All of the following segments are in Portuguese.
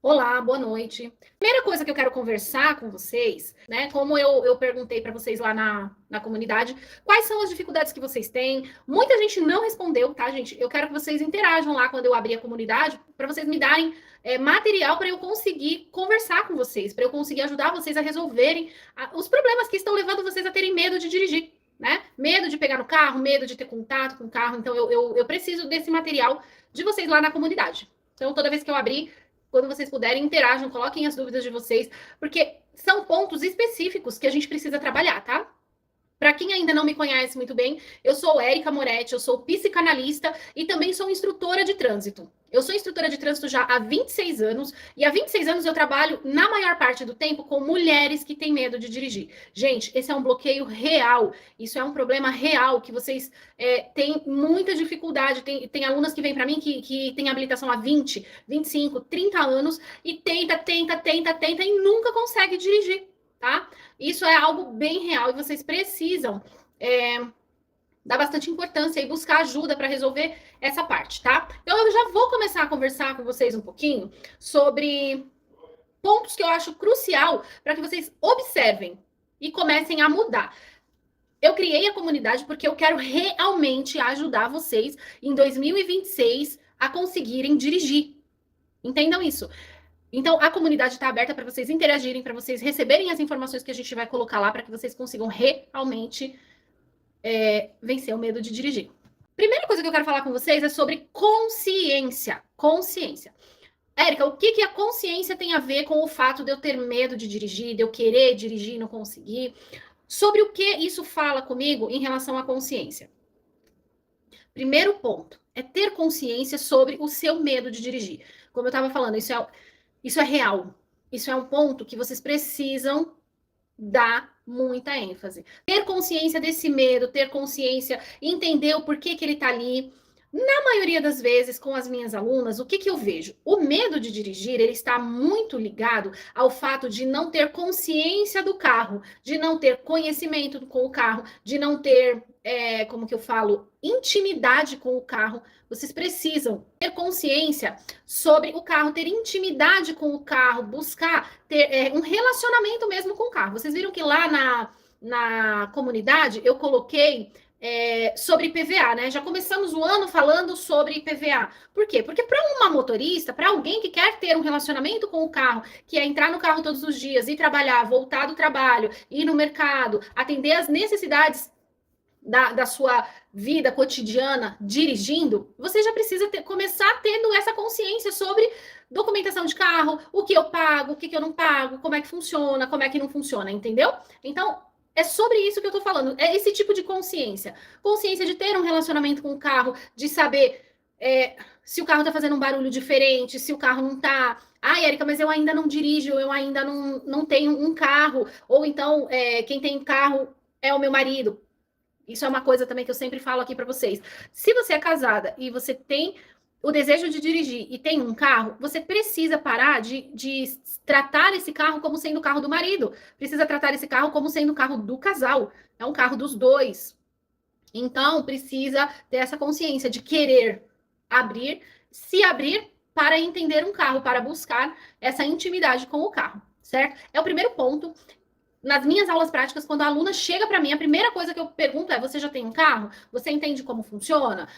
Olá, boa noite. Primeira coisa que eu quero conversar com vocês, né? Como eu perguntei para vocês lá na comunidade, quais são as dificuldades que vocês têm? Muita gente não respondeu, tá, gente? Eu quero que vocês interajam lá quando eu abrir a comunidade, para vocês me darem material para eu conseguir conversar com vocês, para eu conseguir ajudar vocês a resolverem os problemas que estão levando vocês a terem medo de dirigir, né? Medo de pegar no carro, medo de ter contato com o carro. Então, eu preciso desse material de vocês lá na comunidade. Então, toda vez que eu abrir, quando vocês puderem, interajam, coloquem as dúvidas de vocês, porque são pontos específicos que a gente precisa trabalhar, tá? Para quem ainda não me conhece muito bem, eu sou Érica Moretti, eu sou psicanalista e também sou instrutora de trânsito. Eu sou instrutora de trânsito já há 26 anos e há 26 anos eu trabalho, na maior parte do tempo, com mulheres que têm medo de dirigir. Gente, esse é um bloqueio real, isso é um problema real que vocês têm muita dificuldade. Tem alunas que vêm para mim que têm habilitação há 20, 25, 30 anos e tenta e nunca consegue dirigir, tá? Isso é algo bem real e vocês precisam dar bastante importância e buscar ajuda para resolver essa parte, tá? Então eu já vou começar a conversar com vocês um pouquinho sobre pontos que eu acho crucial para que vocês observem e comecem a mudar. Eu criei a comunidade porque eu quero realmente ajudar vocês em 2026 a conseguirem dirigir. Entendam isso. Então, a comunidade está aberta para vocês interagirem, para vocês receberem as informações que a gente vai colocar lá, para que vocês consigam realmente vencer o medo de dirigir. Primeira coisa que eu quero falar com vocês é sobre consciência. Consciência. Érica, o que a consciência tem a ver com o fato de eu ter medo de dirigir, de eu querer dirigir e não conseguir? Sobre o que isso fala comigo em relação à consciência? Primeiro ponto é ter consciência sobre o seu medo de dirigir. Como eu estava falando, isso é real. Isso é um ponto que vocês precisam dar muita ênfase. Ter consciência desse medo, ter consciência, entender o porquê que ele tá ali. Na maioria das vezes, com as minhas alunas, o que eu vejo? O medo de dirigir, ele está muito ligado ao fato de não ter consciência do carro, de não ter conhecimento com o carro, de não ter, como que eu falo, intimidade com o carro. Vocês precisam ter consciência sobre o carro, ter intimidade com o carro, buscar ter um relacionamento mesmo com o carro. Vocês viram que lá na comunidade eu coloquei sobre IPVA, né? Já começamos o ano falando sobre IPVA. Por quê? Porque para uma motorista, para alguém que quer ter um relacionamento com o carro, que é entrar no carro todos os dias, ir trabalhar, voltar do trabalho, ir no mercado, atender as necessidades da sua vida cotidiana dirigindo, você já precisa começar tendo essa consciência sobre documentação de carro, o que eu pago, o que eu não pago, como é que funciona, como é que não funciona, entendeu? Então, é sobre isso que eu tô falando. É esse tipo de consciência. Consciência de ter um relacionamento com o carro, de saber se o carro tá fazendo um barulho diferente, se o carro não tá. Ai, Érica, mas eu ainda não dirijo, eu ainda não tenho um carro. Ou então, quem tem carro é o meu marido. Isso é uma coisa também que eu sempre falo aqui para vocês. Se você é casada e você tem o desejo de dirigir e tem um carro, você precisa parar de tratar esse carro como sendo o carro do marido. Precisa tratar esse carro como sendo o carro do casal. É um carro dos dois. Então, precisa ter essa consciência de querer se abrir para entender um carro, para buscar essa intimidade com o carro, certo? É o primeiro ponto. Nas minhas aulas práticas, quando a aluna chega para mim, a primeira coisa que eu pergunto é: você já tem um carro? Você entende como funciona?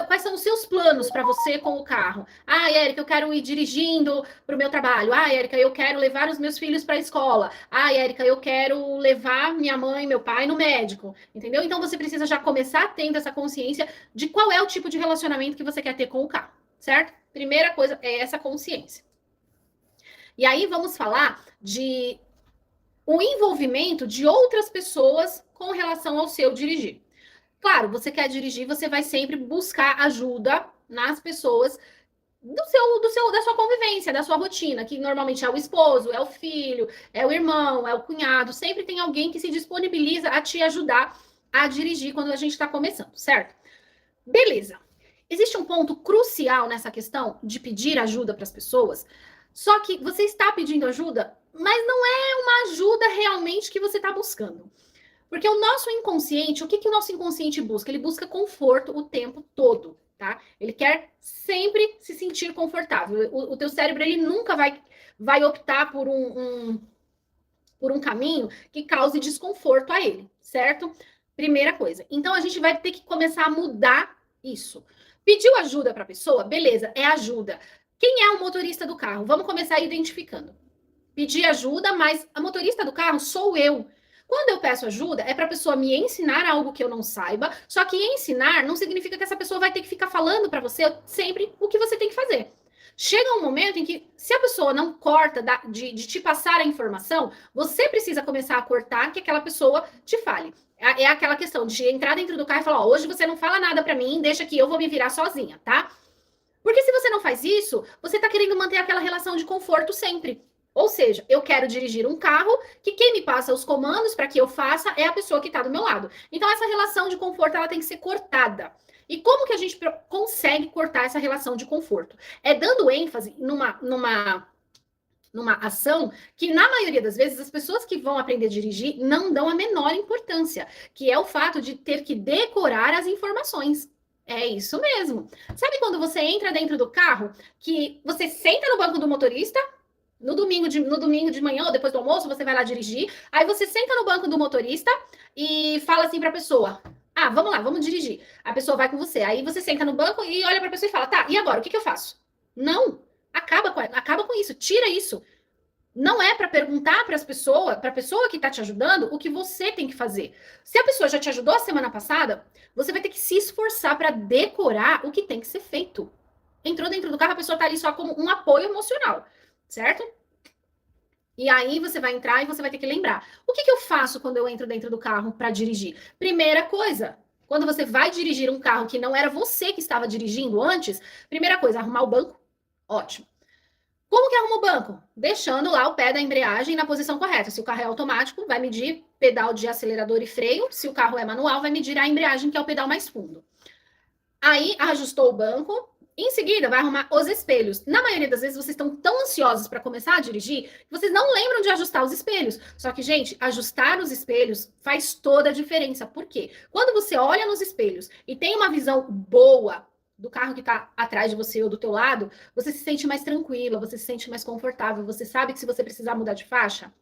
Quais são os seus planos para você com o carro? Ah, Érica, eu quero ir dirigindo para o meu trabalho. Ah, Érica, eu quero levar os meus filhos para a escola. Ah, Érica, eu quero levar minha mãe e meu pai no médico. Entendeu? Então você precisa já começar tendo essa consciência de qual é o tipo de relacionamento que você quer ter com o carro, certo? Primeira coisa é essa consciência. E aí vamos falar de o envolvimento de outras pessoas com relação ao seu dirigir. Claro, você quer dirigir, você vai sempre buscar ajuda nas pessoas da sua convivência, da sua rotina, que normalmente é o esposo, é o filho, é o irmão, é o cunhado. Sempre tem alguém que se disponibiliza a te ajudar a dirigir quando a gente está começando, certo? Beleza. Existe um ponto crucial nessa questão de pedir ajuda para as pessoas. Só que você está pedindo ajuda, mas não é uma ajuda realmente que você está buscando. Porque o nosso inconsciente, o que o nosso inconsciente busca? Ele busca conforto o tempo todo. tá? Ele quer sempre se sentir confortável. O teu cérebro, ele nunca vai optar por um caminho que cause desconforto a ele, certo? Primeira coisa. Então, a gente vai ter que começar a mudar isso. Pediu ajuda para a pessoa? Beleza, é ajuda. Quem é o motorista do carro? Vamos começar identificando. Pedir ajuda, mas a motorista do carro sou eu. Quando eu peço ajuda, é para a pessoa me ensinar algo que eu não saiba, só que ensinar não significa que essa pessoa vai ter que ficar falando para você sempre o que você tem que fazer. Chega um momento em que, se a pessoa não corta de te passar a informação, você precisa começar a cortar que aquela pessoa te fale. É aquela questão de entrar dentro do carro e falar: ó, hoje você não fala nada para mim, deixa que eu vou me virar sozinha, tá? Porque se você não faz isso, você está querendo manter aquela relação de conforto sempre. Ou seja, eu quero dirigir um carro que quem me passa os comandos para que eu faça é a pessoa que está do meu lado. Então, essa relação de conforto ela tem que ser cortada. E como que a gente consegue cortar essa relação de conforto? É dando ênfase numa ação que, na maioria das vezes, as pessoas que vão aprender a dirigir não dão a menor importância, que é o fato de ter que decorar as informações. É isso mesmo. Sabe quando você entra dentro do carro, que você senta no banco do motorista, no domingo de manhã ou depois do almoço, você vai lá dirigir, aí você senta no banco do motorista e fala assim para a pessoa: ah, vamos lá, vamos dirigir. A pessoa vai com você. Aí você senta no banco e olha para a pessoa e fala: tá, e agora, o que eu faço? Não, acaba com isso, tira isso. Não é para perguntar para a pessoa que está te ajudando, o que você tem que fazer. Se a pessoa já te ajudou a semana passada, você vai ter que se esforçar para decorar o que tem que ser feito. Entrou dentro do carro, a pessoa está ali só como um apoio emocional, certo? E aí você vai entrar e você vai ter que lembrar. O que eu faço quando eu entro dentro do carro para dirigir? Primeira coisa, quando você vai dirigir um carro que não era você que estava dirigindo antes, primeira coisa, arrumar o banco. Ótimo. Como que arruma o banco? Deixando lá o pé da embreagem na posição correta. Se o carro é automático, vai medir pedal de acelerador e freio. Se o carro é manual, vai medir a embreagem, que é o pedal mais fundo. Aí, ajustou o banco. Em seguida, vai arrumar os espelhos. Na maioria das vezes, vocês estão tão ansiosos para começar a dirigir que vocês não lembram de ajustar os espelhos. Só que, gente, ajustar os espelhos faz toda a diferença. Por quê? Quando você olha nos espelhos e tem uma visão boa do carro que está atrás de você ou do teu lado, você se sente mais tranquila, você se sente mais confortável, você sabe que se você precisar mudar de faixa,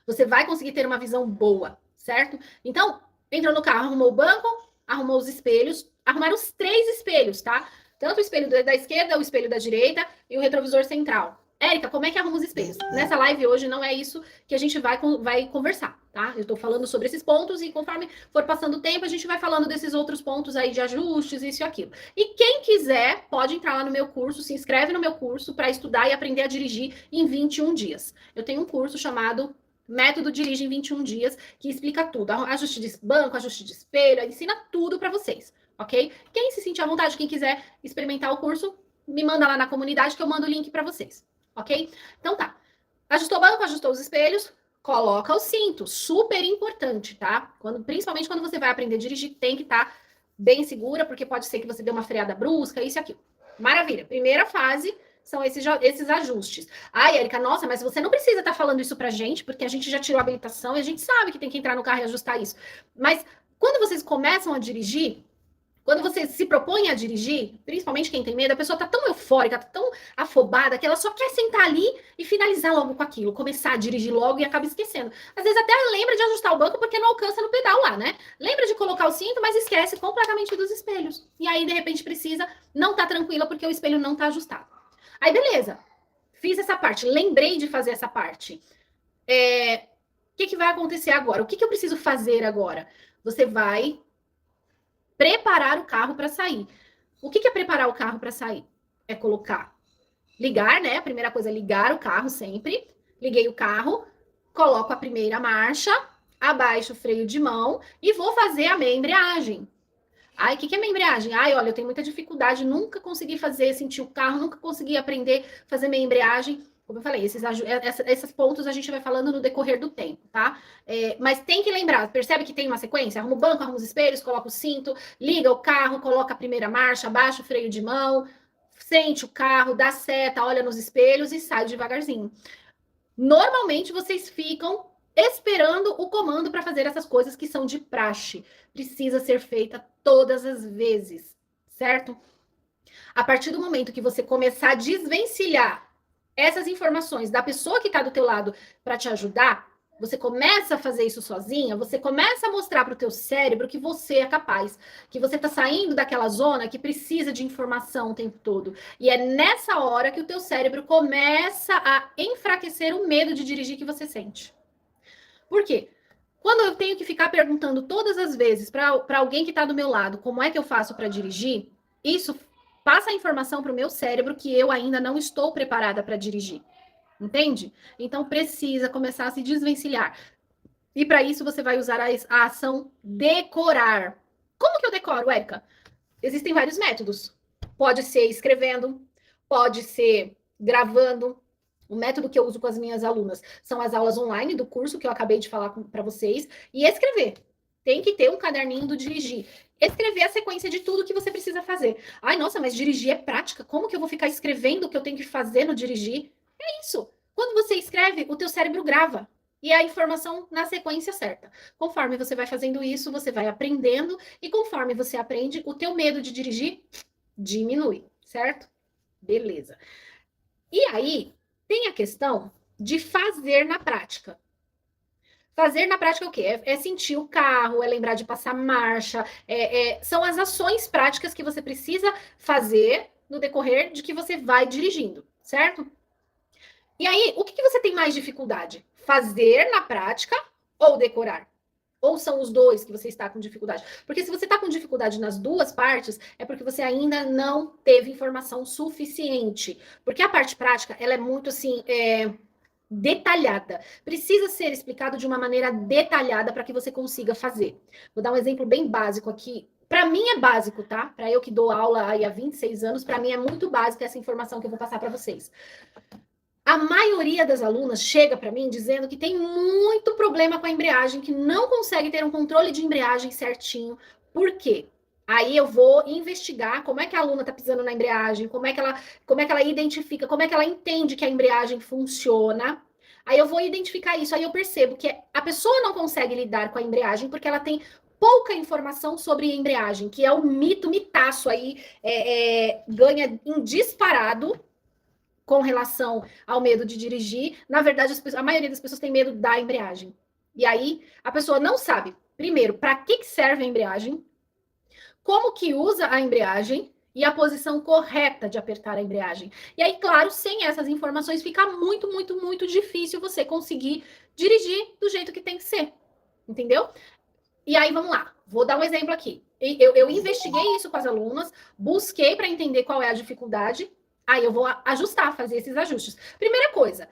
você vai conseguir ter uma visão boa, certo? Então, entrou no carro, arrumou o banco, arrumou os espelhos, arrumaram os 3 espelhos, tá? Tanto o espelho da esquerda, o espelho da direita e o retrovisor central. Érica, como é que arruma os espelhos? Nessa live hoje não é isso que a gente vai conversar, tá? Eu tô falando sobre esses pontos e conforme for passando o tempo, a gente vai falando desses outros pontos aí de ajustes, isso e aquilo. E quem quiser, pode entrar lá no meu curso, se inscreve no meu curso para estudar e aprender a dirigir em 21 dias. Eu tenho um curso chamado Método Dirige em 21 Dias, que explica tudo. Ajuste de banco, ajuste de espelho, ensina tudo para vocês, ok? Quem se sentir à vontade, quem quiser experimentar o curso, me manda lá na comunidade que eu mando o link para vocês. Ok? Então tá. Ajustou o banco, ajustou os espelhos, coloca o cinto. Super importante, tá? Principalmente quando você vai aprender a dirigir, tem que estar bem segura, porque pode ser que você dê uma freada brusca, isso e aquilo. Maravilha. Primeira fase são esses ajustes. Ai, Érica, nossa, mas você não precisa estar falando isso pra gente, porque a gente já tirou a habilitação e a gente sabe que tem que entrar no carro e ajustar isso. Mas quando vocês começam a dirigir, quando você se propõe a dirigir, principalmente quem tem medo, a pessoa tá tão eufórica, tá tão afobada, que ela só quer sentar ali e finalizar logo com aquilo, começar a dirigir logo e acaba esquecendo. Às vezes até lembra de ajustar o banco porque não alcança no pedal lá, né? Lembra de colocar o cinto, mas esquece completamente dos espelhos. E aí, de repente, precisa, não tá tranquila porque o espelho não tá ajustado. Aí, beleza. Fiz essa parte, lembrei de fazer essa parte. O que vai acontecer agora? O que eu preciso fazer agora? Você vai preparar o carro para sair. O que é preparar o carro para sair? É ligar, né? A primeira coisa é ligar o carro sempre. Liguei o carro, coloco a primeira marcha, abaixo o freio de mão e vou fazer a meia embreagem. Ai, o que é meia embreagem? Ai, olha, eu tenho muita dificuldade, nunca consegui sentir o carro, nunca consegui aprender a fazer meia embreagem. Como eu falei, esses pontos a gente vai falando no decorrer do tempo, tá? Mas tem que lembrar, percebe que tem uma sequência? Arruma o banco, arruma os espelhos, coloca o cinto, liga o carro, coloca a primeira marcha, abaixa o freio de mão, sente o carro, dá seta, olha nos espelhos e sai devagarzinho. Normalmente vocês ficam esperando o comando para fazer essas coisas que são de praxe. Precisa ser feita todas as vezes, certo? A partir do momento que você começar a desvencilhar essas informações da pessoa que está do teu lado para te ajudar, você começa a fazer isso sozinha, você começa a mostrar para o teu cérebro que você é capaz, que você está saindo daquela zona que precisa de informação o tempo todo. E é nessa hora que o teu cérebro começa a enfraquecer o medo de dirigir que você sente. Por quê? Quando eu tenho que ficar perguntando todas as vezes para alguém que está do meu lado como é que eu faço para dirigir, isso passa a informação para o meu cérebro que eu ainda não estou preparada para dirigir. Entende? Então precisa começar a se desvencilhar. E para isso você vai usar a ação decorar. Como que eu decoro, Érica? Existem vários métodos. Pode ser escrevendo, pode ser gravando. O método que eu uso com as minhas alunas são as aulas online do curso que eu acabei de falar para vocês e escrever. Tem que ter um caderninho do dirigir. Escrever a sequência de tudo que você precisa fazer. Ai, nossa, mas dirigir é prática. Como que eu vou ficar escrevendo o que eu tenho que fazer no dirigir? É isso. Quando você escreve, o teu cérebro grava. E a informação na sequência certa. Conforme você vai fazendo isso, você vai aprendendo. E conforme você aprende, o teu medo de dirigir diminui, certo? Beleza. E aí, tem a questão de fazer na prática. Fazer na prática é o quê? É sentir o carro, é lembrar de passar marcha, são as ações práticas que você precisa fazer no decorrer de que você vai dirigindo, certo? E aí, o que você tem mais dificuldade? Fazer na prática ou decorar? Ou são os dois que você está com dificuldade? Porque se você está com dificuldade nas duas partes, é porque você ainda não teve informação suficiente. Porque a parte prática, ela é muito assim, detalhada. Precisa ser explicado de uma maneira detalhada para que você consiga fazer. Vou dar um exemplo bem básico aqui. Para mim é básico, tá? Para eu que dou aula aí há 26 anos, para mim é muito básica essa informação que eu vou passar para vocês. A maioria das alunas chega para mim dizendo que tem muito problema com a embreagem, que não consegue ter um controle de embreagem certinho. Por quê? Aí eu vou investigar como é que a aluna está pisando na embreagem, como é que ela identifica, como é que ela entende que a embreagem funciona. Aí eu vou identificar isso, aí eu percebo que a pessoa não consegue lidar com a embreagem porque ela tem pouca informação sobre embreagem, que é o mitaço aí, ganha em disparado com relação ao medo de dirigir. Na verdade, a maioria das pessoas tem medo da embreagem. E aí, a pessoa não sabe, primeiro, para que serve a embreagem, como que usa a embreagem e a posição correta de apertar a embreagem. E aí, claro, sem essas informações, fica muito, muito, muito difícil você conseguir dirigir do jeito que tem que ser. Entendeu? E aí, vamos lá. Vou dar um exemplo aqui. Eu investiguei isso com as alunas, busquei para entender qual é a dificuldade. Aí eu vou ajustar, fazer esses ajustes. Primeira coisa,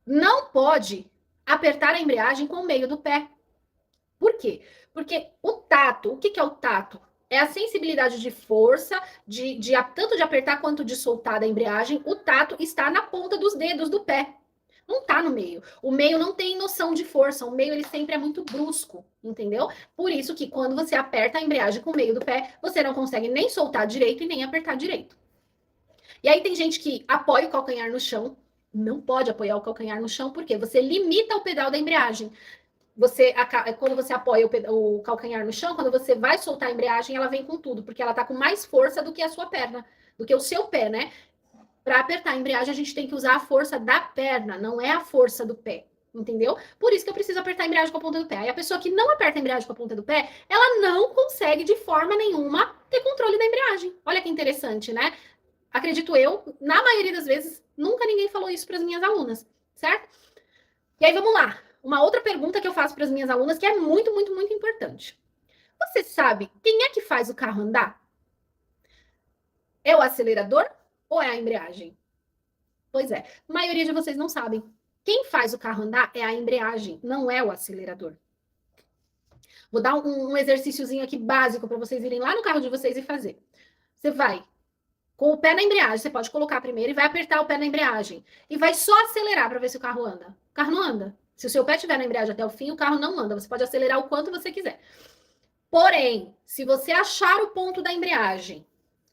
não pode apertar a embreagem com o meio do pé. Por quê? Porque o tato, o que é o tato? É a sensibilidade de força, tanto de apertar quanto de soltar da embreagem. O tato está na ponta dos dedos do pé. Não está no meio. O meio não tem noção de força. O meio ele sempre é muito brusco, entendeu? Por isso que quando você aperta a embreagem com o meio do pé, você não consegue nem soltar direito e nem apertar direito. E aí tem gente que apoia o calcanhar no chão. Não pode apoiar o calcanhar no chão, porque você limita o pedal da embreagem. Quando você apoia o calcanhar no chão, quando você vai soltar a embreagem, ela vem com tudo, porque ela está com mais força do que a sua perna, do que o seu pé, né? Para apertar a embreagem, a gente tem que usar a força da perna, não é a força do pé. Entendeu? Por isso que eu preciso apertar a embreagem com a ponta do pé. Aí a pessoa que não aperta a embreagem com a ponta do pé, ela não consegue de forma nenhuma ter controle da embreagem. Olha que interessante, né? Acredito eu, na maioria das vezes, nunca ninguém falou isso para as minhas alunas, certo? E aí vamos lá. Uma outra pergunta que eu faço para as minhas alunas que é muito, muito, muito importante. Você sabe quem é que faz o carro andar? É o acelerador ou é a embreagem? Pois é, a maioria de vocês não sabem. Quem faz o carro andar é a embreagem, não é o acelerador. Vou dar um exercíciozinho aqui básico para vocês irem lá no carro de vocês e fazer. Você vai com o pé na embreagem, você pode colocar primeiro e vai apertar o pé na embreagem. E vai só acelerar para ver se o carro anda. O carro não anda. Se o seu pé estiver na embreagem até o fim, o carro não anda. Você pode acelerar o quanto você quiser. Porém, se você achar o ponto da embreagem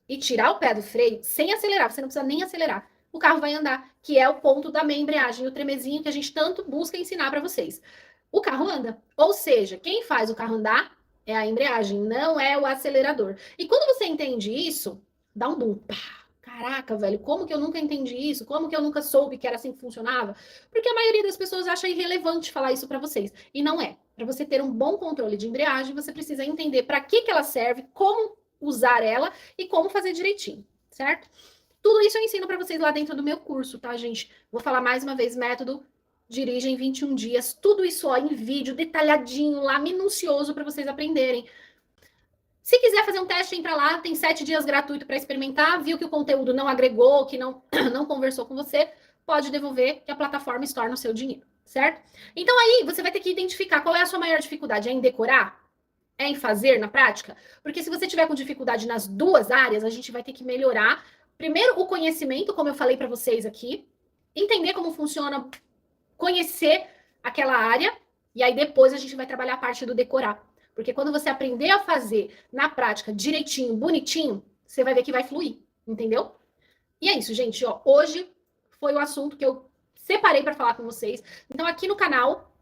e tirar o pé do freio, sem acelerar, você não precisa nem acelerar, o carro vai andar, que é o ponto da meia embreagem, o tremezinho que a gente tanto busca ensinar para vocês. O carro anda. Ou seja, quem faz o carro andar É a embreagem, não é o acelerador. E quando você entende isso, dá um boom. Pá! Caraca, velho, como que eu nunca entendi isso? Como que eu nunca soube que era assim que funcionava? Porque a maioria das pessoas acha irrelevante falar isso para vocês. E não é. Para você ter um bom controle de embreagem, você precisa entender para que ela serve, como usar ela e como fazer direitinho, certo? Tudo isso eu ensino para vocês lá dentro do meu curso, tá, gente? Vou falar mais uma vez, método Dirige em 21 dias. Tudo isso ó, em vídeo, detalhadinho lá, minucioso para vocês aprenderem. Se quiser fazer um teste, entra lá, tem 7 dias gratuito para experimentar, viu que o conteúdo não agregou, que não, não conversou com você, pode devolver que a plataforma estorna o seu dinheiro, certo? Então aí você vai ter que identificar qual é a sua maior dificuldade, é em decorar? É em fazer na prática? Porque se você tiver com dificuldade nas duas áreas, a gente vai ter que melhorar. Primeiro, o conhecimento, como eu falei para vocês aqui, entender como funciona, conhecer aquela área, e aí depois a gente vai trabalhar a parte do decorar. Porque quando você aprender a fazer na prática direitinho, bonitinho, você vai ver que vai fluir, entendeu? E é isso, gente. Ó, hoje foi o assunto que eu separei para falar com vocês. Então, aqui no canal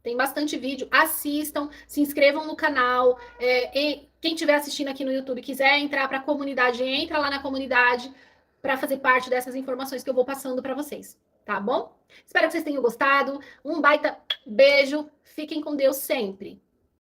tem bastante vídeo. Assistam, se inscrevam no canal. E quem estiver assistindo aqui no YouTube quiser entrar para a comunidade, entra lá na comunidade para fazer parte dessas informações que eu vou passando para vocês. Tá bom? Espero que vocês tenham gostado. Um baita beijo. Fiquem com Deus sempre.